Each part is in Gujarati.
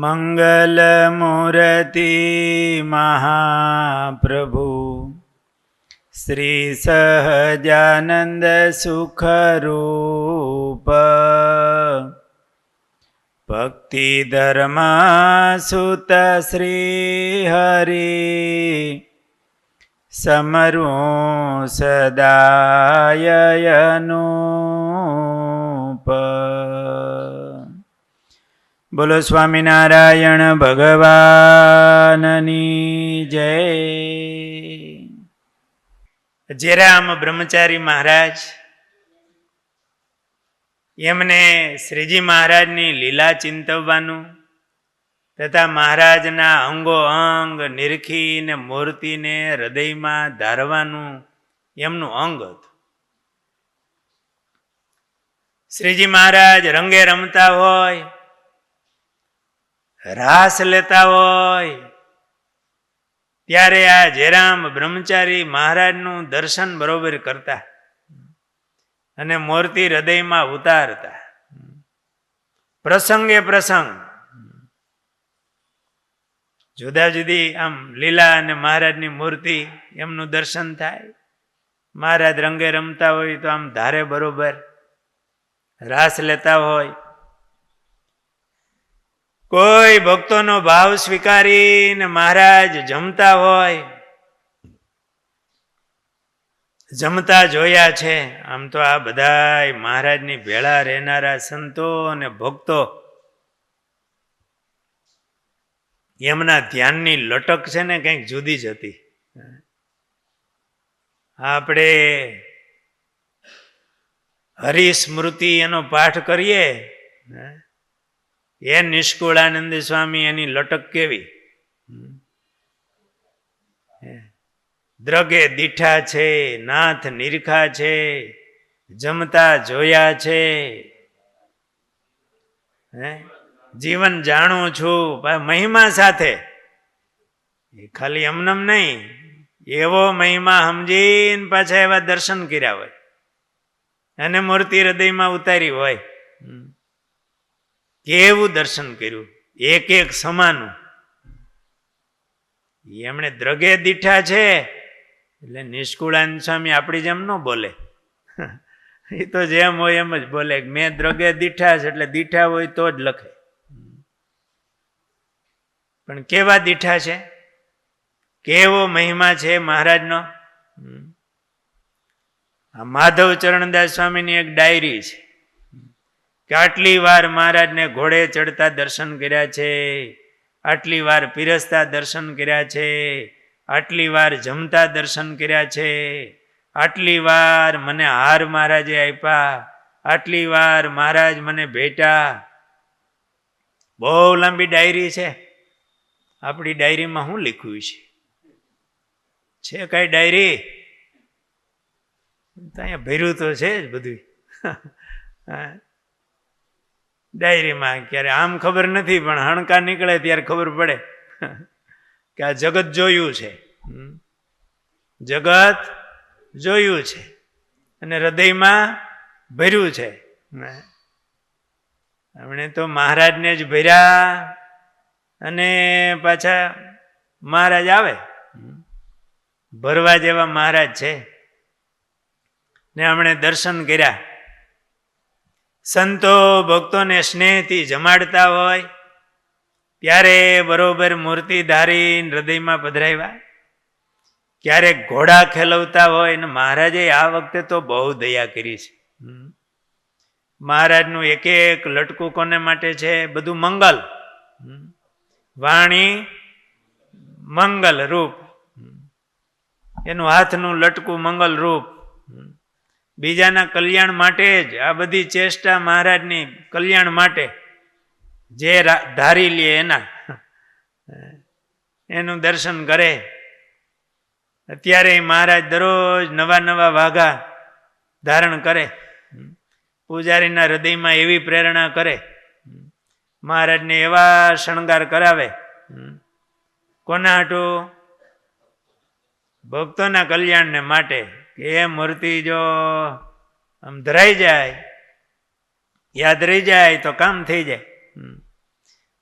મંગલમૂર્તિ મહાપ્રભુ શ્રી સહજાનંદ સુખરૂપ ભક્તિ ધર્મ સુત શ્રી હરિ સમરું સદાયનુપ. બોલો સ્વામિનારાયણ ભગવાનની જય. જેરામ બ્રહ્મચારી મહારાજ એમને શ્રીજી મહારાજની લીલા ચિંતવવાનું તથા મહારાજના અંગો અંગ નિરખીને મૂર્તિને હૃદયમાં ધારવાનું એમનું અંગ હતું. શ્રીજી મહારાજ રંગે રમતા હોય, રાસ લેતા હોય ત્યારે આ જેરામ બ્રહ્મચારી મહારાજનું દર્શન બરોબર કરતા અને મૂર્તિ હૃદયમાં ઉતારતા. પ્રસંગે પ્રસંગ જુદા જુદી આમ લીલા અને મહારાજની મૂર્તિ એમનું દર્શન થાય. મહારાજ રંગે રમતા હોય તો આમ ધારે બરોબર, રાસ લેતા હોય, કોઈ ભક્તોનો ભાવ સ્વીકારીને મહારાજ જમતા હોય, જમતા જોયા છે. આમ તો આ બધા મહારાજની ભેળા રહેનારા સંતો અને ભક્તો એમના ધ્યાનની લટક છે ને કંઈક જુદી જ હતી. આપણે હરિસ્મૃતિ એનો પાઠ કરીએ, એ નિષ્કુળાનંદ સ્વામી એની લટક કેવી, દ્રગે દીઠા છે, નાથ નિરખા છે, જમતા જોયા છે, જીવન જાણું છું, મહિમા સાથે. એ ખાલી એમનેમ નહીં, એવો મહિમા સમજીને પાછા એવા દર્શન કર્યા હોય અને મૂર્તિ હૃદયમાં ઉતારી હોય. કેવું દર્શન કર્યું, એક એક સમાનું. એમણે દ્રગે દીઠા છે એટલે નિષ્કુળાનંદ સ્વામી આપણી જેમ ન બોલે. એ તો જેમ હોય એમ જ બોલે. મેં દ્રગે દીઠા છે એટલે દીઠા હોય તો જ લખે. પણ કેવા દીઠા છે, કેવો મહિમા છે મહારાજનો. આ માધવ ચરણદાસ સ્વામીની એક ડાયરી છે કે આટલી વાર મહારાજને ઘોડે ચડતા દર્શન કર્યા છે, આટલી વાર પીરસતા દર્શન કર્યા છે, આટલી વાર જમતા દર્શન કર્યા છે, આટલી વાર મને હાર મહારાજે આપ્યા, આટલી વાર મહારાજ મને ભેટા. બહુ લાંબી ડાયરી છે. આપણી ડાયરીમાં શું લખ્યું છે કઈ ડાયરી? અહીંયા ભર્યું તો છે જ બધું. ડાયરીમાં ક્યારે આમ ખબર નથી, પણ હણકા નીકળે ત્યારે ખબર પડે કે આ જગત જોયું છે, જગત જોયું છે અને હૃદયમાં ભર્યું છે. એમણે તો મહારાજને જ ભર્યા અને પાછા મહારાજ આવે. ભરવા જેવા મહારાજ છે ને એમણે દર્શન કર્યા. સંતો ભક્તોને સ્નેહથી જમાડતા હોય ત્યારે બરોબર મૂર્તિ ધારીને હૃદયમાં પધરાવ્યા. ક્યારેક ઘોડા ખેલવતા હોય ને મહારાજે આ વખતે તો બહુ દયા કરી છે. મહારાજનું એક એક લટકું કોને માટે છે? બધું મંગલ. વાણી મંગલ રૂપ, એનું હાથનું લટકું મંગલ રૂપ. બીજાના કલ્યાણ માટે જ આ બધી ચેષ્ટા મહારાજની કલ્યાણ માટે. જે ધારી લે એનું દર્શન કરે. અત્યારે મહારાજ દરરોજ નવા નવા વાઘા ધારણ કરે. પૂજારીના હૃદયમાં એવી પ્રેરણા કરે, મહારાજને એવા શણગાર કરાવે. કોના હાટું? ભક્તોના કલ્યાણને માટે. એ મૂર્તિ જો આમ ધરાઈ જાય, યાદ રહી જાય તો કામ થઈ જાય.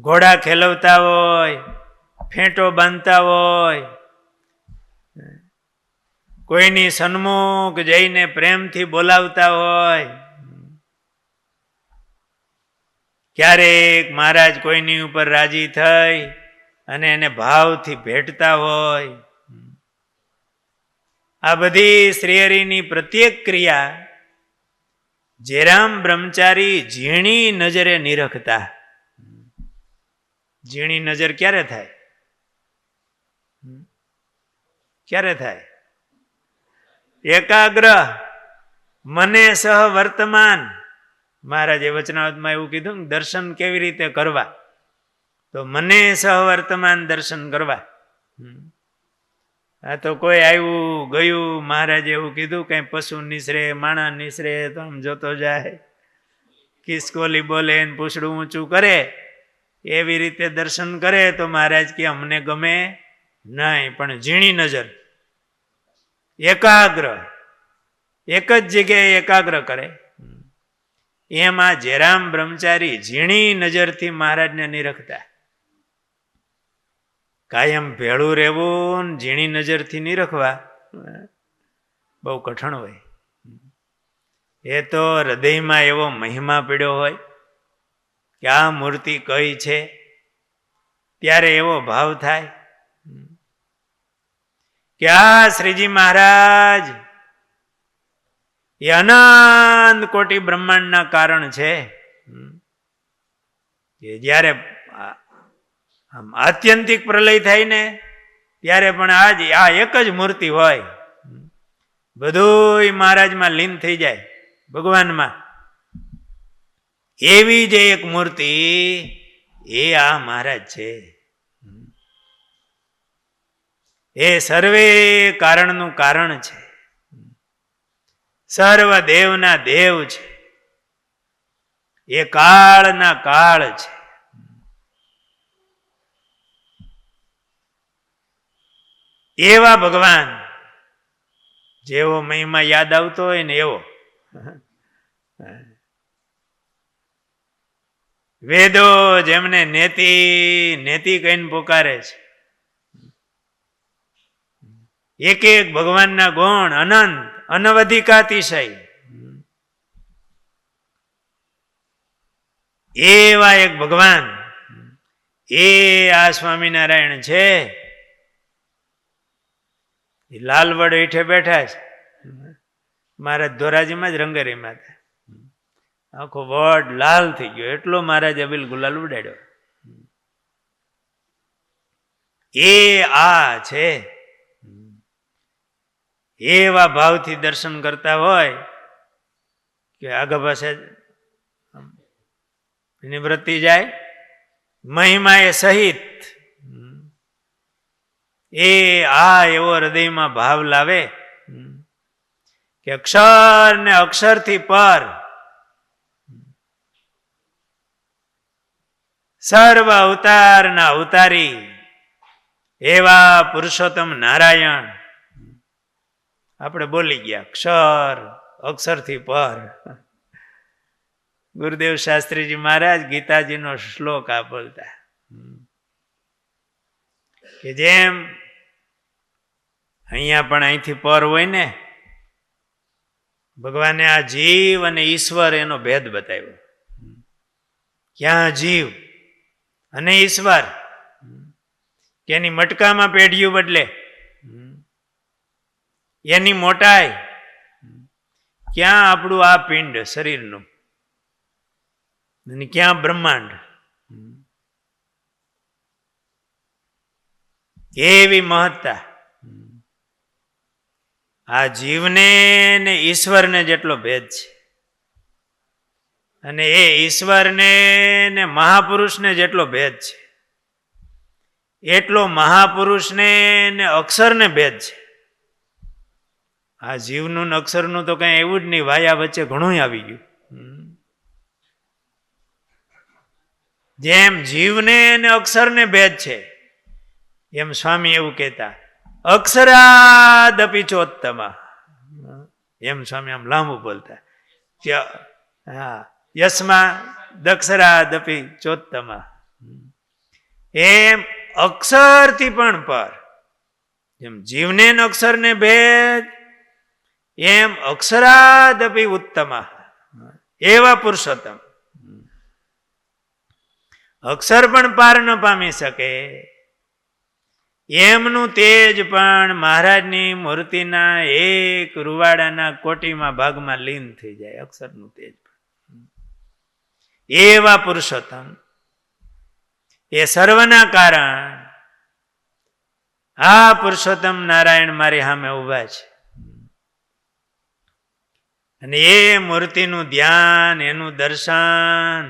ઘોડા ખેલવતા હોય, ફેંટો બાંધતા હોય, કોઈની સન્મુખ જઈને પ્રેમથી બોલાવતા હોય, ક્યારેક મહારાજ કોઈની ઉપર રાજી થઈ અને એને ભાવથી ભેટતા હોય. આ બધી શ્રીહરિની પ્રત્યેક ક્રિયા જેરામ બ્રહ્મચારી ઝીણી નજરે નિરખતા. ઝીણી નજર ક્યારે થાય? ક્યારે થાય? એકાગ્ર મને સહ વર્તમાન. મહારાજે વચનાવતમાં એવું કીધું ને, દર્શન કેવી રીતે કરવા? તો મને સહ વર્તમાન દર્શન કરવા. આ તો કોઈ આવ્યું ગયું, મહારાજે એવું કીધું, કઈ પશુ નિસરે, માણસ નિસરે તો આમ જોતો જાય, કિસકોલી બોલે ને પૂછડું ઊંચું કરે, એવી રીતે દર્શન કરે તો મહારાજ કે અમને ગમે નહીં. પણ ઝીણી નજર, એકાગ્ર, એક જ જગ્યાએ એકાગ્ર કરે. એમાં જેરામ બ્રહ્મચારી ઝીણી નજરથી મહારાજને નિરખતા. કાયમ ભેળું રહેવું, ઝીણી નજરથી નિરખવા બહુ કઠણ હોય. એ તો હૃદયમાં એવો મહિમા પીડ્યો હોય કે આ મૂર્તિ કઈ છે, ત્યારે એવો ભાવ થાય કે આ શ્રીજી મહારાજ એ અનંત કોટી બ્રહ્માંડના કારણ છે. કે જ્યારે આત્યંતિક પ્રલય થાય ને ત્યારે પણ આજ આ એક જ મૂર્તિ હોય, બધું મહારાજમાં લીન થઈ જાય, ભગવાનમાં. એવી જે એક મૂર્તિ એ આ મહારાજ છે. એ સર્વે કારણનું કારણ છે, સર્વ દેવના દેવ છે, એ કાળના કાળ છે. એવા ભગવાન જેવો મહિમા યાદ આવતો હોય ને એવો. વેદો જેમને નેતિ નેતિ કહીને પોકારે છે. એક એક ભગવાનના ગુણ અનંત, અનવધિકાતિશય. એવા એક ભગવાન એ આ સ્વામિનારાયણ છે. લાલવડ હેઠે બેઠા છે. મહારાજ ધોરાજીમાં જ રંગેરીમાં હતા. આખો વડ લાલ થઈ ગયો, એટલો મહારાજ અબીલ ગુલાલ ઉડાડ્યો. એ આ છે. એવા ભાવથી દર્શન કરતા હોય કે આગળ પાસે નિવૃત્તિ જાય, મહિમા એ સહિત. એ આ એવો હૃદયમાં ભાવ લાવે કે અક્ષર ને અક્ષરથી પર, સર્વ અવતારના અવતારી એવા પુરુષોત્તમ નારાયણ આપણે બોલી ગયા, અક્ષર અક્ષરથી પર. ગુરુદેવ શાસ્ત્રીજી મહારાજ ગીતાજીનો શ્લોક આ બોલતા કે જેમ અહીંયા પણ અહીંથી પર હોય ને, ભગવાને આ જીવ અને ઈશ્વર એનો ભેદ બતાવ્યો. ક્યાં જીવ અને ઈશ્વર, કે એની મટકામાં પેઢીયું બદલે, એની મોટાઈ, ક્યાં આપણું આ પિંડ શરીરનું, અને ક્યાં બ્રહ્માંડ. એવી મહત્તા આ જીવને ને ઈશ્વરને જેટલો ભેદ છે, અને એ ઈશ્વરને ને મહાપુરુષને જેટલો ભેદ છે, એટલો મહાપુરુષને ને અક્ષરને ભેદ છે. આ જીવનું ને અક્ષરનું તો કઈ એવું જ નહીં, વાયા વચ્ચે ઘણું આવી ગયું. જેમ જીવને ને અક્ષરને ભેદ છે, એમ સ્વામી એવું કહેતા અક્ષરાદપી ચોત્તમા. એમ સ્વામી આમ લાંબુ બોલતા, હા, યસ્મા દક્ષરાદપી ચોત્તમા. એમ અક્ષરથી પણ પર, જેમ જીવને અક્ષરને ભેદ, એમ અક્ષરાદપી ઉત્તમ એવા પુરુષોત્તમ. અક્ષર પણ પાર ન પામી શકે એમનું તેજ પણ મહારાજની મૂર્તિના એક રૂવાડાના કોટીમાં ભાગમાં લીન થઈ જાય. અક્ષરનું તેજ એવા પુરુષોત્તમ, એ સર્વના કારણ આ પુરુષોત્તમ નારાયણ મારી સામે ઉભા છે. અને એ મૂર્તિનું ધ્યાન, એનું દર્શન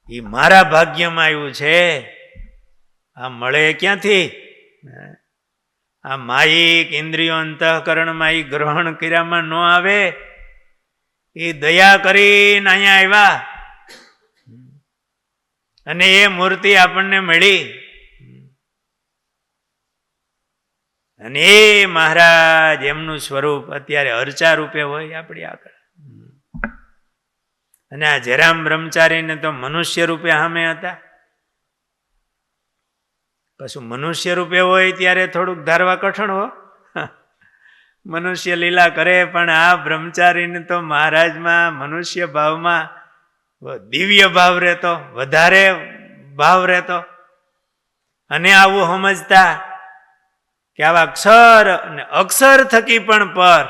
એ મારા ભાગ્યમાં આવ્યું છે. આ મળે ક્યાંથી? આ માયિક ઇન્દ્રિયો અંતઃકરણમાં એ ગ્રહણ કર્યામાં ન આવે. એ દયા કરીને અહીંયા આવ્યા અને એ મૂર્તિ આપણને મળી. અને એ મહારાજ એમનું સ્વરૂપ અત્યારે અર્ચા રૂપે હોય આપણી આગળ. અને આ જરામ બ્રહ્મચારીને તો મનુષ્ય રૂપે સામે હતા. કશું મનુષ્ય રૂપે હોય ત્યારે થોડુંક ધારવા કઠણ હો, મનુષ્ય લીલા કરે. પણ આ બ્રહ્મચારીને તો મહારાજમાં મનુષ્ય ભાવમાં દિવ્ય ભાવ રહેતો, વધારે ભાવ રહેતો. અને આવું સમજતા કે આવા અક્ષર અને અક્ષર થકી પણ પર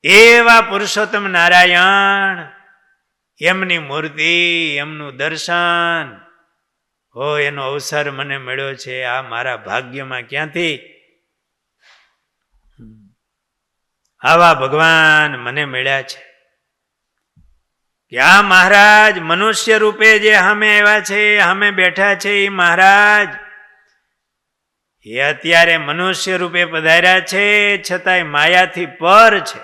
એવા પુરુષોત્તમ નારાયણ, એમની મૂર્તિ, એમનું દર્શન હો, એનો અવસર મને મળ્યો છે. આ મારા ભાગ્યમાં ક્યાંથી આવા ભગવાન મને મળ્યા છે કે આ મહારાજ મનુષ્ય રૂપે જે સામે આવ્યા છે, સામે બેઠા છે, એ મહારાજ એ અત્યારે મનુષ્ય રૂપે પધાર્યા છે, છતાંય માયાથી પર છે.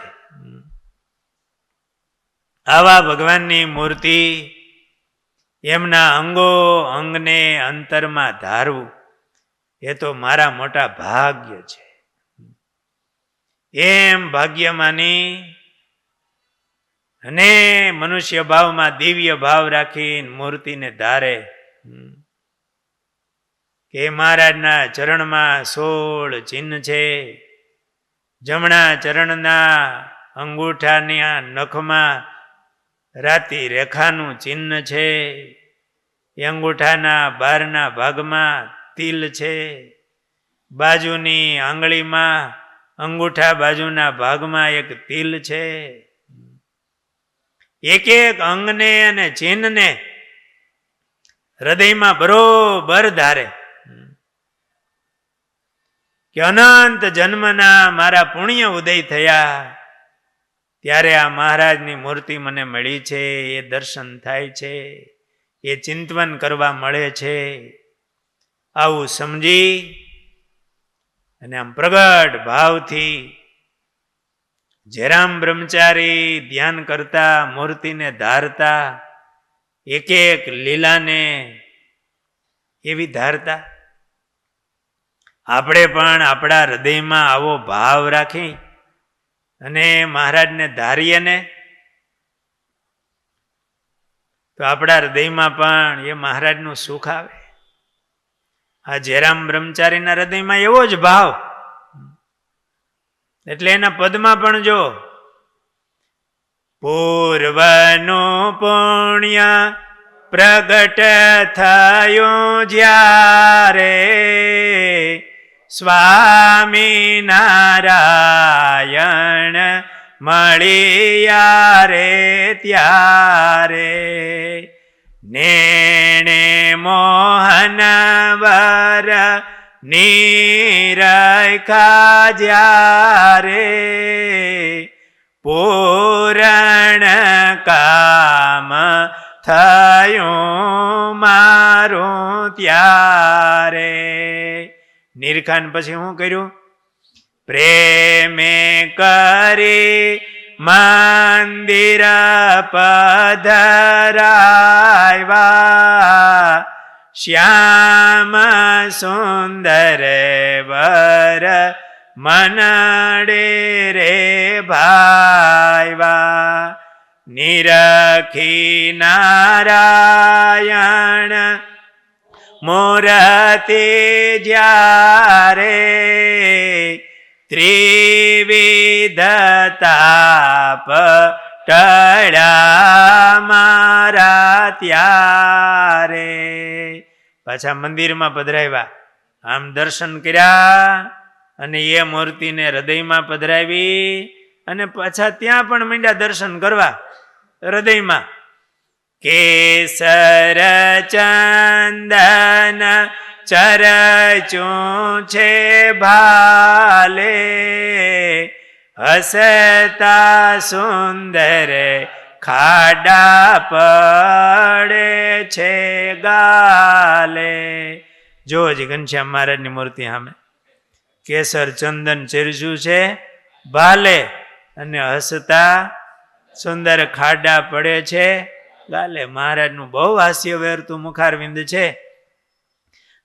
આવા ભગવાનની મૂર્તિ, એમના અંગો અંગને અંતરમાં ધારવું એ તો મારા મોટા ભાગ્ય છે. એમ ભાગ્યમાની અને મનુષ્ય ભાવમાં દિવ્ય ભાવ રાખીને મૂર્તિને ધારે કે મહારાજના ચરણમાં 16 ચિહ્ન છે. જમણા ચરણના અંગૂઠાની નખમાં રાતી રેખાનું ચિહ્ન છે. એ અંગૂઠાના બહારના ભાગમાં તિલ છે. બાજુની આંગળીમાં અંગૂઠા બાજુના ભાગમાં એક તિલ છે. એક એક અંગને અને ચિહ્નને હૃદયમાં બરોબર ધારે કે અનંત જન્મના મારા પુણ્ય ઉદય થયા ત્યારે આ મહારાજની મૂર્તિ મને મળી છે. એ દર્શન થાય છે, એ ચિંતન કરવા મળે છે. આવું સમજી અને આમ પ્રગટ ભાવથી જરામ બ્રહ્મચારી ધ્યાન કરતા, મૂર્તિને ધારતા, એક એક લીલાને એવી ધારતા. આપણે પણ આપણા હૃદયમાં આવો ભાવ રાખી અને મહારાજને ધારીએ ને તો આપણા હૃદયમાં પણ એ મહારાજનું સુખ આવે. આ જયરામ બ્રહ્મચારીના હૃદયમાં એવો જ ભાવ. એટલે એના પદમાં પણ જો પૂર્વનું પુણ્ય પ્રગટ થયું જ્યારે સ્વામિનારાયણ મળ્યા રે ત્યારે નેણે મોહનવર નિરખા જ્યારે પૂરણ કામ થયું મારું ત્યારે. નિરખાન પછી શું કર્યું? પ્રેમે કરી મંદિર પધરાવ્યા શ્યામ સુંદર વર મનડે રે ભાઈવા. નિરખી નારાયણ મૂર્તિ જ્યારે ત્રિવિધ તાપ ટળ્યા મારા ત્યારે. પાછા મંદિરમાં પધરાવ્યા, આમ દર્શન કર્યા અને એ મૂર્તિને હૃદયમાં પધરાવી અને પાછા ત્યાં પણ માંડ્યા દર્શન કરવા હૃદયમાં. કેસર ચંદન ચરચું છે ભાલે હસતા સુંદર ખાડા પડે છે ગાલે. જો જ ઘનશ્યામ મહારાજની મૂર્તિ સામે કેસર ચંદન ચરચું છે ભાલે અને હસતા સુંદર ખાડા પડે છે ગાલે. મહારાજનું બહુ હાસ્ય વેરતું મુખારવિંદ છે.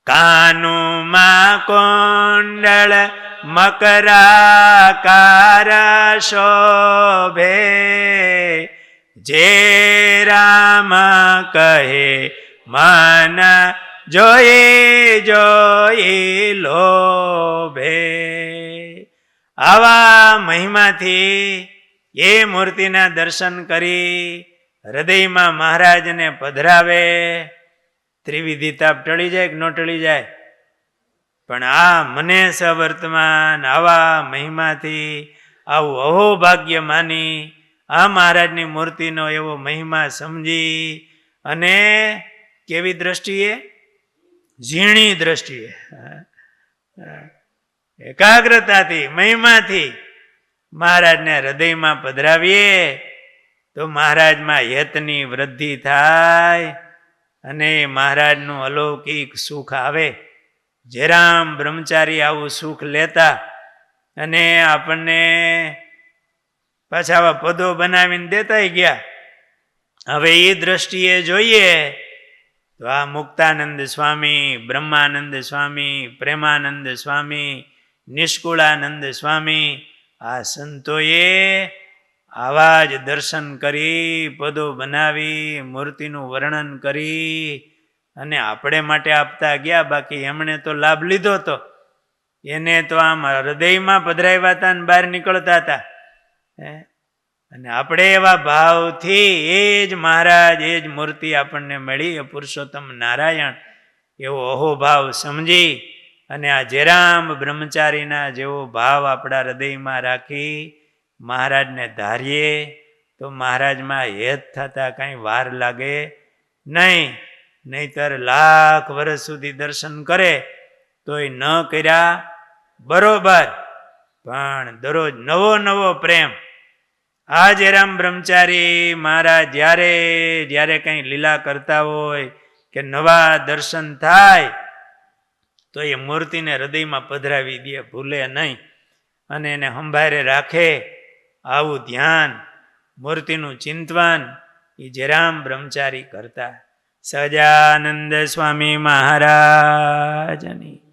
કાનુમાં કોંડળ મકરાકાર શોભે જે રામ કહે મન જોઈ જોઈ લોભે. આવા મહિમાથી એ મૂર્તિના દર્શન કરી હૃદયમાં મહારાજને પધરાવે. ત્રિવિધિ તાપ ટળી જાય કે ન ટળી જાય? પણ આ મને સવર્તમાન આવા મહિમાથી આવું અહોભાગ્ય માની આ મહારાજની મૂર્તિનો એવો મહિમા સમજી અને કેવી દ્રષ્ટિએ? ઝીણી દ્રષ્ટિએ, એકાગ્રતાથી મહિમાથી મહારાજને હૃદયમાં પધરાવીએ તો મહારાજમાં હેતની વૃદ્ધિ થાય અને મહારાજનું અલૌકિક સુખ આવે. જેરામ બ્રહ્મચારી આવું સુખ લેતા અને આપણને પાછા આવા પદો બનાવીને દેતા ગયા. હવે એ દ્રષ્ટિએ જોઈએ તો આ મુક્તાનંદ સ્વામી, બ્રહ્માનંદ સ્વામી, પ્રેમાનંદ સ્વામી, નિષ્કુળાનંદ સ્વામી, આ સંતોએ આવા જ દર્શન કરી, પદો બનાવી, મૂર્તિનું વર્ણન કરી અને આપણે માટે આપતા ગયા. બાકી એમણે તો લાભ લીધો હતો, એને તો આમ હૃદયમાં પધરાવ્યા હતા ને બહાર નીકળતા હતા. અને આપણે એવા ભાવથી એ જ મહારાજ, એ જ મૂર્તિ આપણને મળી, પુરુષોત્તમ નારાયણ, એવો અહોભાવ સમજી અને આ જેરામ બ્રહ્મચારીના જેવો ભાવ આપણા હૃદયમાં રાખી મહારાજને ધારીએ તો મહારાજમાં હેત થતા કાંઈ વાર લાગે નહીં. નહીતર લાખ વર્ષ સુધી દર્શન કરે તોય ન કર્યા બરોબર, પણ દરરોજ નવો નવો પ્રેમ. આ જેરામ બ્રહ્મચારી મહારાજ જ્યારે જ્યારે કંઈ લીલા કરતા હોય કે નવા દર્શન થાય તો એ મૂર્તિને હૃદયમાં પધરાવી દે, ભૂલે નહીં અને એને સંભાળે રાખે. આવું ધ્યાન, મૂર્તિનું ચિંતન એ જેરામ બ્રહ્મચારી કરતા. સહજાનંદ સ્વામી મહારાજની